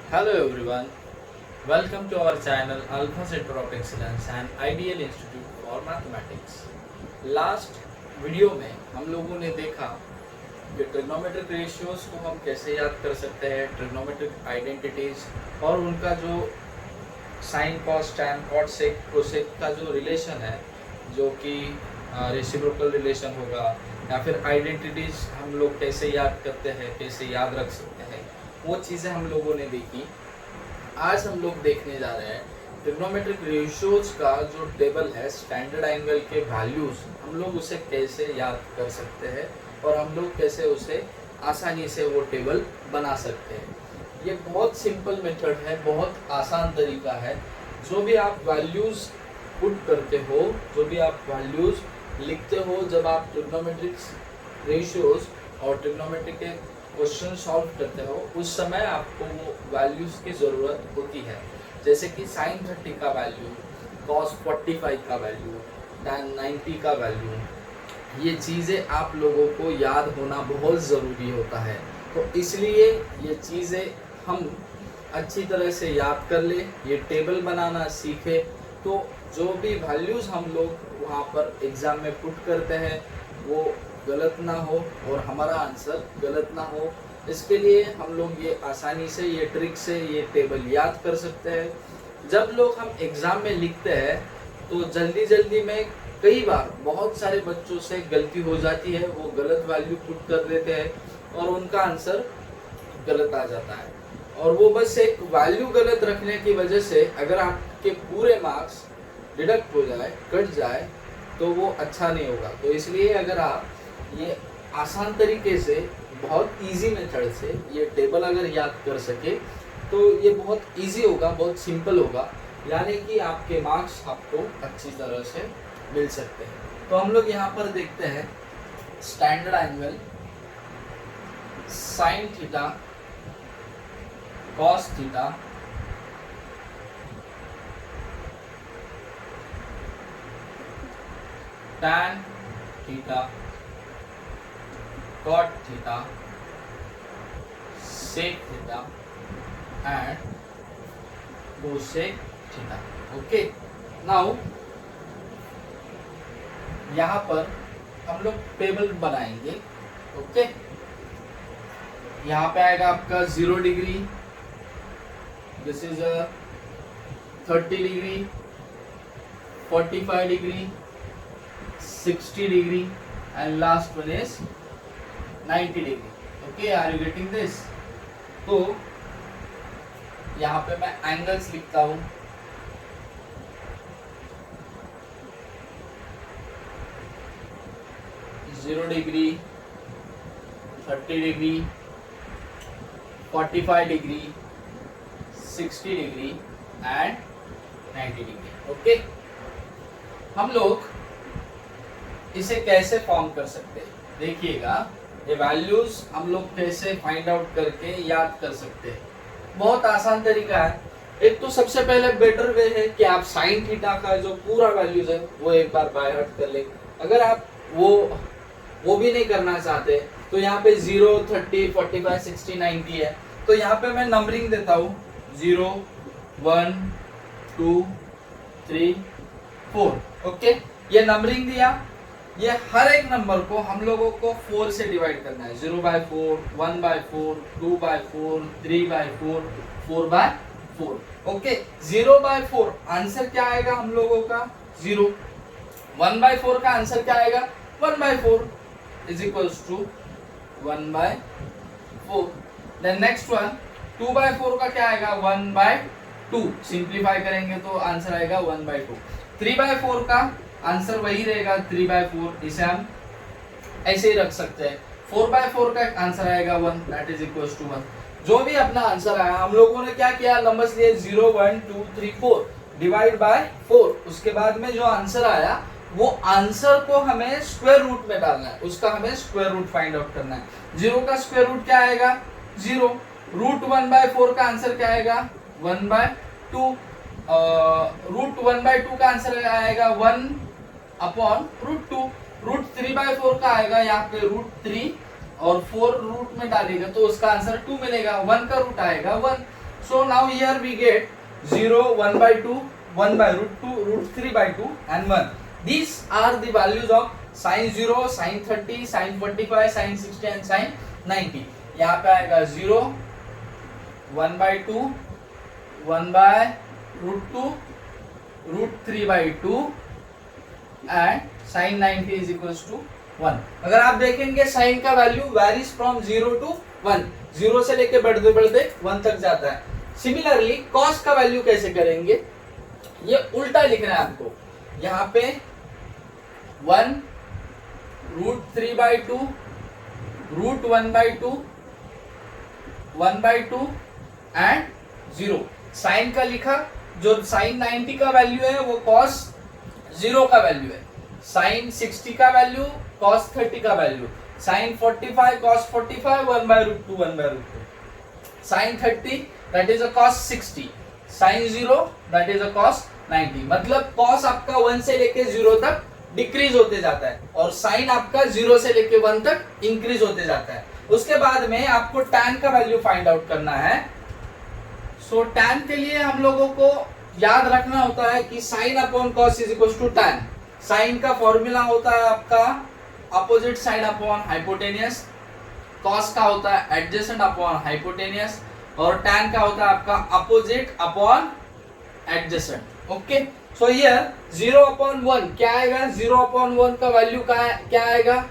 Hello everyone, welcome to our channel Alpha Center of Excellence and Ideal Institute for Mathematics. Last video में हम लोगों ने देखा कि ट्रिग्नोमेट्रिक रेशियोज को हम कैसे याद कर सकते हैं, ट्रिग्नोमेट्रिक आइडेंटिटीज और उनका जो sine cos tan cot sec cosec का जो रिलेशन है, जो कि रेसिप्रोकल रिलेशन होगा, या फिर आइडेंटिटीज हम लोग कैसे याद करते हैं, कैसे याद रख सकते हैं, वो चीज़ें हम लोगों ने देखी। आज हम लोग देखने जा रहे हैं ट्रिग्नोमेट्रिक रेशियोज का जो टेबल है, स्टैंडर्ड एंगल के वैल्यूज, हम लोग उसे कैसे याद कर सकते हैं और हम लोग कैसे उसे आसानी से वो टेबल बना सकते हैं। ये बहुत सिंपल मेथड है, बहुत आसान तरीका है। जो भी आप वैल्यूज पुट करते हो, जो भी आप वैल्यूज लिखते हो, जब आप ट्रिग्नोमेट्रिक रेशियोज और ट्रिग्नोमेट्रिक के क्वेश्चन सॉल्व करते हो, उस समय आपको वो वैल्यूज की ज़रूरत होती है। जैसे कि साइन 30 का वैल्यू, कॉस 45 का वैल्यू, टैन 90 का वैल्यू, ये चीज़ें आप लोगों को याद होना बहुत ज़रूरी होता है। तो इसलिए ये चीज़ें हम अच्छी तरह से याद कर ले, ये टेबल बनाना सीखे, तो जो भी वैल्यूज़ हम लोग वहाँ पर एग्ज़ाम में पुट करते हैं वो गलत ना हो और हमारा आंसर गलत ना हो। इसके लिए हम लोग ये आसानी से, ये ट्रिक से ये टेबल याद कर सकते हैं। जब लोग हम एग्ज़ाम में लिखते हैं तो जल्दी जल्दी में कई बार बहुत सारे बच्चों से गलती हो जाती है, वो गलत वैल्यू पुट कर देते हैं और उनका आंसर गलत आ जाता है। और वो बस एक वैल्यू गलत रखने की वजह से अगर आपके पूरे मार्क्स डिडक्ट हो जाए, कट जाए, तो वो अच्छा नहीं होगा। तो इसलिए अगर आप ये आसान तरीके से, बहुत इजी मेथड से ये टेबल अगर याद कर सके तो ये बहुत इजी होगा, बहुत सिंपल होगा, यानी कि आपके मार्क्स आपको अच्छी तरह से मिल सकते हैं। तो हम लोग यहाँ पर देखते हैं standard angle sine theta cos theta tan theta cot theta, sec theta and cosec theta. Okay. Now यहाँ पर हम लोग टेबल बनाएंगे। ओके, यहाँ पे आएगा आपका 0 degree, this is 30 degree, 45 degree, 60 degree and last one is 90 degree. Okay, are you getting this? तो यहाँ पे मैं एंगल्स लिखता हूँ। Zero degree, 30 degree, 45 degree, 60 degree and 90 degree. Okay, हम लोग इसे कैसे फॉर्म कर सकते हैं? देखिएगा, ये वैल्यूज हम लोग कैसे फाइंड आउट करके याद कर सकते हैं। बहुत आसान तरीका है। एक तो सबसे पहले बेटर वे है कि आप साइन थीटा का जो पूरा वैल्यूज है वो एक बार बाय हार्ट कर ले। अगर आप वो भी नहीं करना चाहते तो यहाँ पे 0, 30, 45, 60, 90 है, तो यहाँ पे मैं नंबरिंग देता हूँ 0, 1, 2, 3, 4। ओके, ये नंबरिंग दिया। ये हर एक नंबर को हम लोगों को 4 से डिवाइड करना है। 0/4, 1/4, 2/4, 3/4, 4/4। ओके, 0/4 आंसर क्या आएगा हम लोगों का? 0। 1/4 का आंसर क्या आएगा? 1/4 is equals to 1/4। Then next one, 2/4 का क्या आएगा? 1/2। सिंप्लीफाई करेंगे तो आंसर आएगा 1/2। 3/4 का आंसर वही रहेगा 3/4, इसे हम ऐसे ही रख सकते हैं। 4/4 का आंसर आएगा 1, दैट इज इक्वल्स टू 1। जो भी अपना आंसर आया, हम लोगों ने क्या किया? नंबर्स लिए 0, 1, 2, 3, 4 डिवाइड बाय 4। उसके बाद में जो आंसर आया वो आंसर को हमें स्क्वायर रूट में डालना है, उसका हमें स्क्वायर रूट फाइंड आउट करना है। 0 का स्क्वायर रूट क्या आएगा? 0। रूट 1/4 का आंसर क्या आएगा? 1/2। रूट 1/2 का आंसर आएगा 1 अपॉन रूट 2। रूट 3/4 का आएगा यहाँ पे रूट 3 और 4 रूट में डालेगा तो उसका आंसर 2 मिलेगा। 1 का रूट आएगा 1। So now here we get 0, 1 by 2, 1 by root 2, root 3 by 2 and 1. These are the values of sin 0, sin 30, sin 45, sin 60 and sin 90. यहाँ पे आएगा 0, 1 by 2, 1 by root 2, root 3 by 2 and sin 90 is equals to 1. अगर आप देखेंगे sin का value varies from 0 to 1, 0 से लेके बढ़ते बढ़ते 1 तक जाता है. सिमिलरली cos का वैल्यू कैसे करेंगे, ये उल्टा लिखना है आपको. यहाँ पे 1 root 3 by 2 root 1 by 2 1 by 2 and 0. Sign का लिखा, जो साइन 90 का वैल्यू है वो cos 0 का वैल्यू है, साइन 60 का वैल्यू cos 30 का value, sign 45 cos 45 1 by root 2 1 by root 2, sine 30 that is a cos 60, sine 0 that is a cos 90. मतलब cos आपका 1 से लेके 0 तक डिक्रीज होते जाता है और साइन आपका 0 से लेके 1 तक इंक्रीज होते जाता है. उसके बाद में आपको tan का वैल्यू फाइंड आउट करना है. सो tan के लिए हम लोगों को याद रखना होता है कि sine upon cos is equal to tan. Sine का फॉर्मूला होता है आपका opposite side upon hypotenuse, cos का होता है एडजेसेंट अपॉन हाइपोटेनियस और tan का होता है आपका opposite upon adjacent. Okay, so here 0 upon 1 क्या आएगा, 0 अपॉन 1 का वैल्यू क्या आएगा,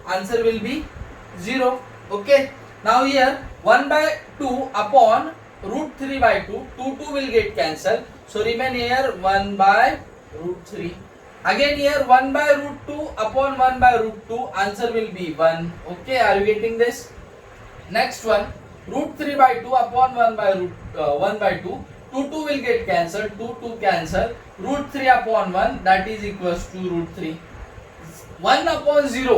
answer will B 0. Okay, now here 1 by 2 upon root 3 by 2, 2 will get cancelled, so remain here 1 by root 3. Again here 1 by root 2 upon 1 by root 2, answer will be 1. Okay, are you getting this? Next one, root 3 by 2 upon 1 by root 1 by 2, 2 will get cancelled, 2 cancel, root 3 upon 1 that is equals to root 3. 1 upon 0,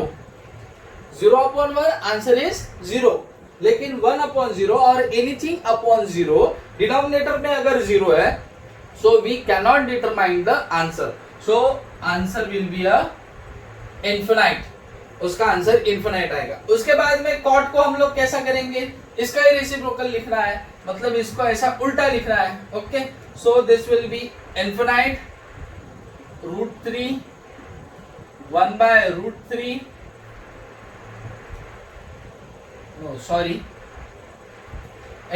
0 upon 1 answer is 0. लेकिन 1 upon 0 और anything upon 0 denominator में अगर 0 है, so we can not determine the answer. So answer will be a infinite, उसका answer infinite आएगा. उसके बाद में कॉट को हम लोग कैसा करेंगे, इसका ही रेसिप्रोकल लिखना है, मतलब इसको ऐसा उल्टा लिखना है. Okay, so this will be infinite root 3 1 by root 3, no sorry,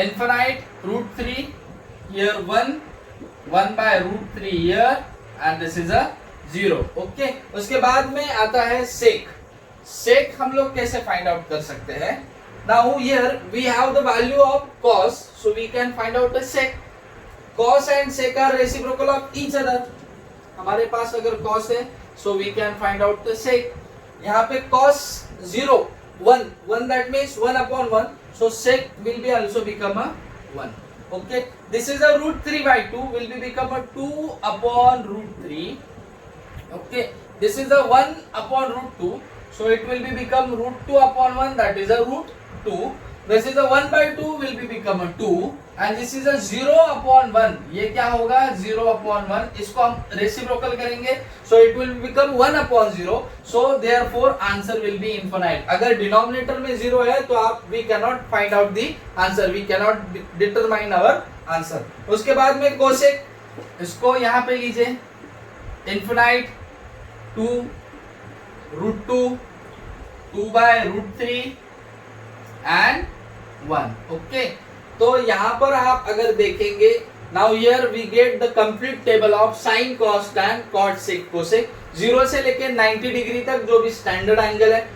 infinite root 3 here 1 by root 3 here and this is a 0. okay, उसके बाद में आता है sec. sec हम लोग कैसे फाइंड आउट कर सकते हैं. now here we have the value of cos, so we can find out the sec. cos and sec are reciprocal of each other. हमारे पास अगर cos है, so we can find out the sec. यहाँ पे cos 0 1 that means 1 upon 1, so sec will be also become a 1. okay, this is a root 3 by 2 will be become a 2 upon root 3. okay, this is a 1 upon root 2, so it will be become root 2 upon 1 that is a root 2. this is a 1 by 2 will be become a 2 and this is a 0 upon 1, ये क्या होगा 0 upon 1, इसको हम reciprocal करेंगे, so it will become 1 upon 0, so therefore answer will be infinite. अगर denominator में 0 है तो आप we cannot find out the answer, we cannot determine our answer. उसके बाद में कोसेक, इसको यहाँ पे लीजिए infinite 2 root 2 2 by root 3 and 1. okay, तो यहाँ पर आप अगर देखेंगे, now here we get the complete table of sin, cos, tan, cot, sec, cosec. 0 से लेके 90 डिग्री तक जो भी स्टैंडर्ड एंगल है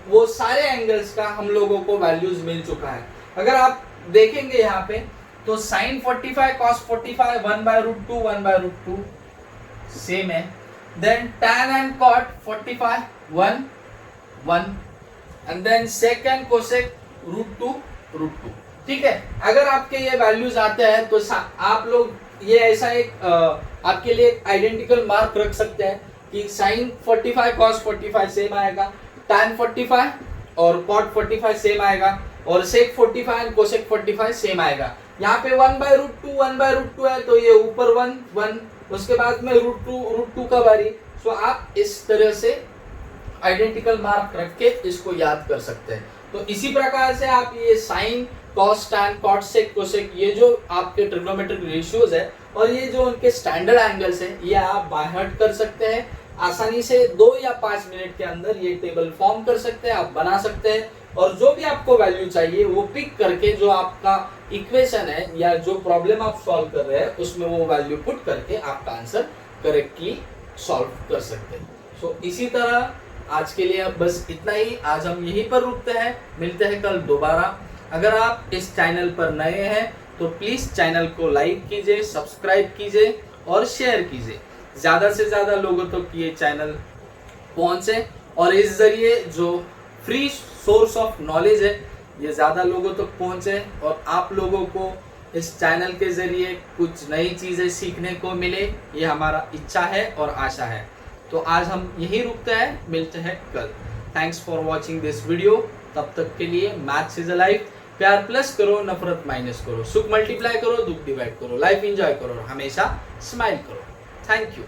वो सारे एंगल्स का हम लोगों को वैल्यूज मिल चुका है. अगर आप देखेंगे यहाँ पे तो sin 45 cos 45 1 by root 2 1 by root 2 same है. then tan and cot 45 1 1 and then sec and cosec root 2 root 2. ठीक है, अगर आपके ये वैल्यूज आते हैं तो आप लोग ये ऐसा एक आपके लिए आइडेंटिकल मार्क रख सकते हैं कि sin 45 cos 45 सेम आएगा, tan 45 और cot 45 सेम आएगा और sec 45 and cosec 45 सेम आएगा. यहाँ पे 1 by root 2 है तो ये ऊपर 1 1, उसके बाद में रूट 2 का बारी. सो आप इस तरह से आइडेंटिकल मार्क रख के इसको याद कर सकते हैं. तो इसी प्रकार से आप ये sine cos tan cot sec cosec, ये जो आपके ट्रिग्नोमेट्रिक रेशियोज है और ये जो उनके स्टैंडर्ड एंगल्स है, ये आप बाय हार्ट कर सकते हैं आसानी से। 2 या 5 मिनट के अंदर ये टेबल फॉर्म कर सकते हैं, आप बना सकते हैं और जो भी आपको वैल्यू चाहिए वो पिक करके जो आपका इक्वेशन है या जो प्रॉब्लम आप सॉल्व कर रहे हैं उसमें वो वैल्यू पुट करके आपका आंसर करेक्टली सॉल्व कर सकते हैं। सो इसी तरह आज के लिए अब बस इतना ही, आज हम यहीं पर रुकते हैं, मिलते हैं कल दोबारा। अगर आप इस चैनल पर नए हैं तो प्लीज़ चैनल को लाइक कीजिए, सब्सक्राइब कीजिए और शेयर कीजिए, ज़्यादा से ज़्यादा लोगों तक ये चैनल पहुँचे और इस ज़रिए जो फ्री सोर्स ऑफ नॉलेज है ये ज़्यादा लोगों तक पहुँचे और आप लोगों को इस चैनल के ज़रिए कुछ नई चीज़ें सीखने को मिले, ये हमारा इच्छा है और आशा है। तो आज हम यहीं रुकते हैं, मिलते हैं कल। Thanks for watching this video. तब तक के लिए मैथ्स इज अ लाइफ। प्यार प्लस करो, नफरत माइनस करो, सुख मल्टीप्लाई करो, दुख डिवाइड करो, लाइफ एंजॉय करो और हमेशा स्माइल करो। Thank you.